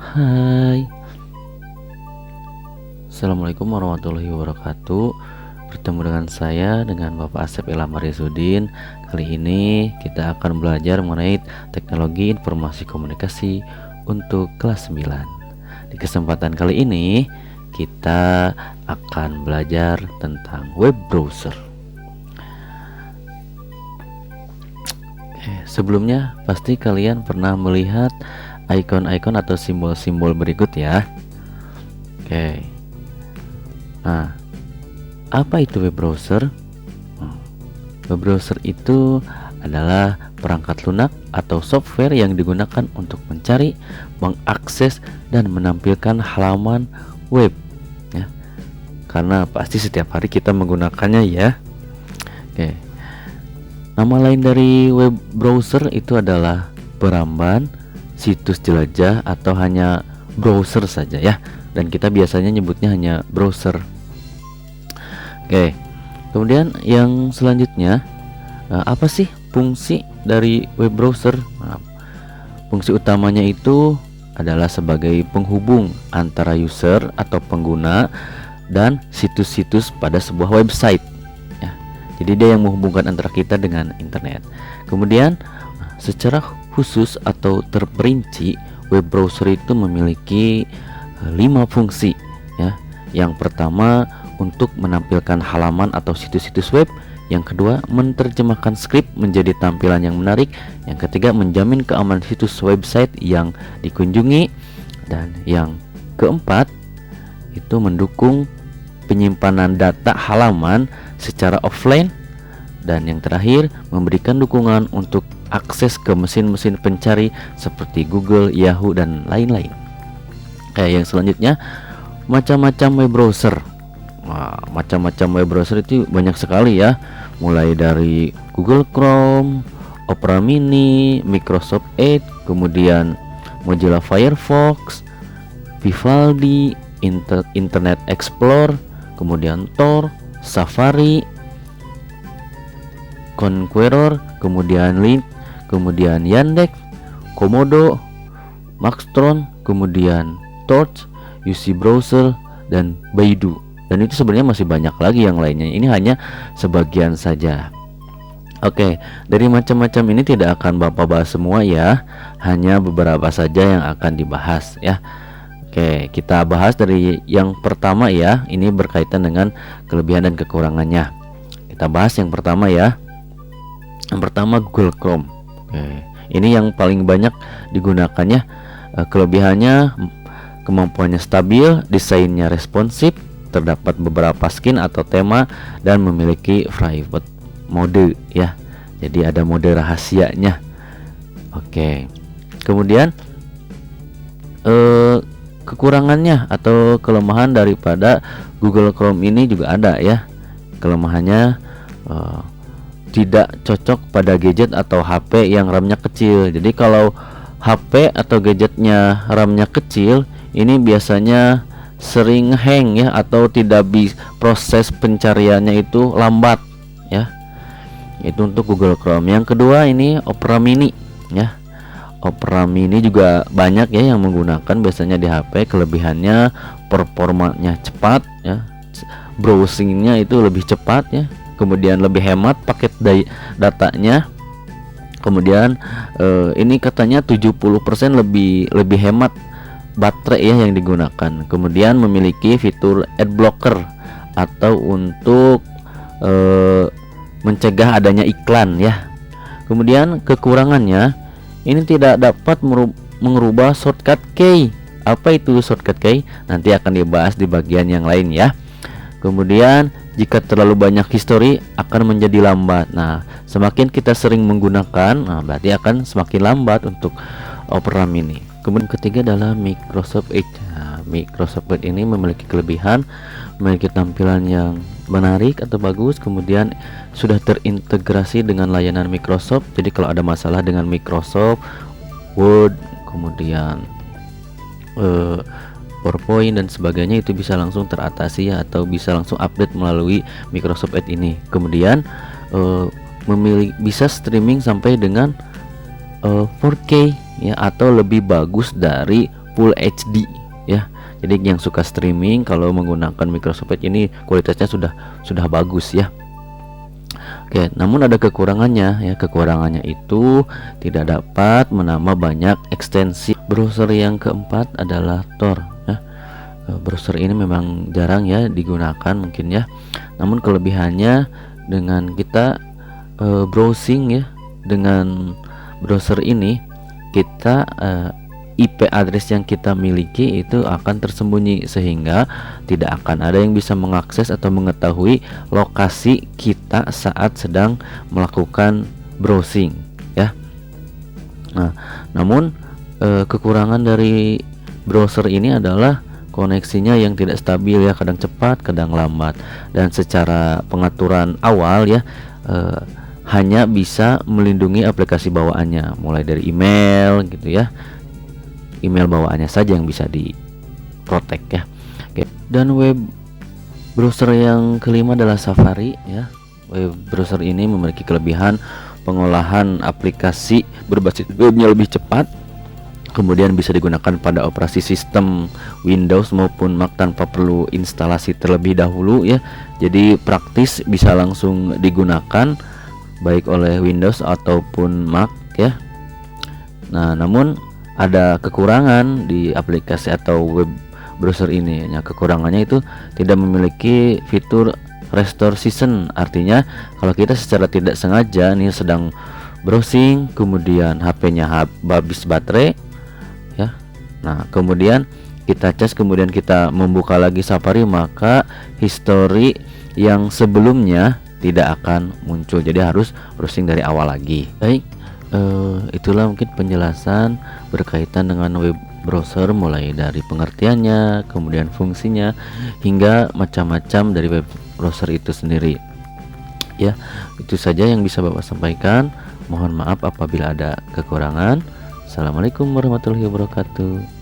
Hai, Assalamualaikum warahmatullahi wabarakatuh. Bertemu dengan saya, dengan Bapak Asep Ilham Arifudin. Kali ini kita akan belajar mengenai teknologi informasi komunikasi untuk kelas 9. Di kesempatan kali ini kita akan belajar tentang web browser. Sebelumnya pasti kalian pernah melihat ikon-ikon atau simbol-simbol berikut ya. Oke. Nah, apa itu web browser? Web browser itu adalah perangkat lunak atau software yang digunakan untuk mencari, mengakses, dan menampilkan halaman web ya. Karena pasti setiap hari kita menggunakannya ya. Oke. Nama lain dari web browser itu adalah peramban, situs jelajah, atau hanya browser saja ya. Dan kita biasanya nyebutnya hanya browser. Oke. Kemudian yang selanjutnya, apa sih fungsi dari web browser? Fungsi utamanya itu adalah sebagai penghubung antara user atau pengguna dan situs-situs pada sebuah website ya. Jadi dia yang menghubungkan antara kita dengan internet. Kemudian secara khusus atau terperinci, web browser itu memiliki 5 fungsi ya. Yang pertama, untuk menampilkan halaman atau situs-situs web. Yang kedua, menerjemahkan skrip menjadi tampilan yang menarik. Yang ketiga, menjamin keamanan situs website yang dikunjungi. Dan yang keempat, itu mendukung penyimpanan data halaman secara offline. Dan yang terakhir, memberikan dukungan untuk akses ke mesin-mesin pencari seperti Google, Yahoo, dan lain-lain. Yang selanjutnya, macam-macam web browser. Macam-macam web browser itu banyak sekali ya, mulai dari Google Chrome, Opera Mini, Microsoft Edge, kemudian Mozilla Firefox, Vivaldi, Internet Explorer, kemudian Tor, Safari, Conqueror, kemudian Link, kemudian Yandex, Komodo, Maxtron, kemudian Torch, UC Browser, dan Baidu. Dan itu sebenarnya masih banyak lagi yang lainnya. Ini hanya sebagian saja. Oke, dari macam-macam ini tidak akan Bapak bahas semua ya, hanya beberapa saja yang akan dibahas ya. Oke, kita bahas dari yang pertama ya. Ini berkaitan dengan kelebihan dan kekurangannya. Kita bahas yang pertama ya. Yang pertama, Google Chrome. Oke, ini yang paling banyak digunakannya. Kelebihannya, kemampuannya stabil, desainnya responsif, terdapat beberapa skin atau tema, dan memiliki private mode ya. Jadi ada mode rahasianya. Oke. Kemudian kekurangannya atau kelemahan daripada Google Chrome ini juga ada ya. Kelemahannya tidak cocok pada gadget atau HP yang RAM-nya kecil. Jadi kalau HP atau gadgetnya RAM-nya kecil, ini biasanya sering hang ya, atau tidak bisa, proses pencariannya itu lambat ya. Itu untuk Google Chrome. Yang kedua, ini Opera Mini ya. Opera Mini juga banyak ya yang menggunakan biasanya di HP. Kelebihannya, performanya cepat ya, browsingnya itu lebih cepat ya, kemudian lebih hemat paket datanya. Kemudian ini katanya 70% lebih hemat baterai ya yang digunakan. Kemudian memiliki fitur ad blocker atau untuk mencegah adanya iklan ya. Kemudian kekurangannya, ini tidak dapat merubah shortcut key. Apa itu shortcut key? Nanti akan dibahas di bagian yang lain ya. Kemudian jika terlalu banyak histori akan menjadi lambat. Nah, semakin kita sering menggunakan, berarti akan semakin lambat untuk Opera Mini. Kemudian ketiga adalah Microsoft Edge. Microsoft Edge ini memiliki kelebihan, memiliki tampilan yang menarik atau bagus, kemudian sudah terintegrasi dengan layanan Microsoft. Jadi kalau ada masalah dengan Microsoft Word, kemudian PowerPoint dan sebagainya, itu bisa langsung teratasi ya, atau bisa langsung update melalui Microsoft Edge ini. Kemudian bisa streaming sampai dengan 4K ya, atau lebih bagus dari Full HD ya. Jadi yang suka streaming kalau menggunakan Microsoft Edge ini kualitasnya sudah bagus ya. Oke, namun ada kekurangannya ya. Kekurangannya itu tidak dapat menambah banyak ekstensi. Browser yang keempat adalah Tor ya. Browser ini memang jarang ya digunakan mungkin ya. Namun kelebihannya dengan kita browsing ya, dengan browser ini kita IP address yang kita miliki itu akan tersembunyi sehingga tidak akan ada yang bisa mengakses atau mengetahui lokasi kita saat sedang melakukan browsing ya. Nah, namun kekurangan dari browser ini adalah koneksinya yang tidak stabil ya, kadang cepat, kadang lambat, dan secara pengaturan awal ya hanya bisa melindungi aplikasi bawaannya, mulai dari email gitu ya. Email bawaannya saja yang bisa diprotek ya. Oke. Dan web browser yang kelima adalah Safari ya. Web browser ini memiliki kelebihan pengolahan aplikasi berbasis webnya lebih cepat, kemudian bisa digunakan pada operasi sistem Windows maupun Mac tanpa perlu instalasi terlebih dahulu ya. Jadi praktis, bisa langsung digunakan baik oleh Windows ataupun Mac ya. Nah, namun ada kekurangan di aplikasi atau web browser ini. Ya, kekurangannya itu tidak memiliki fitur restore season. Artinya kalau kita secara tidak sengaja nih sedang browsing, kemudian HP-nya habis baterai ya. Nah, kemudian kita cas, kemudian kita membuka lagi Safari, maka history yang sebelumnya tidak akan muncul. Jadi harus browsing dari awal lagi. Baik, itulah mungkin penjelasan berkaitan dengan web browser, mulai dari pengertiannya, kemudian fungsinya, hingga macam-macam dari web browser itu sendiri ya. Itu saja yang bisa Bapak sampaikan. Mohon maaf apabila ada kekurangan. Assalamualaikum warahmatullahi wabarakatuh.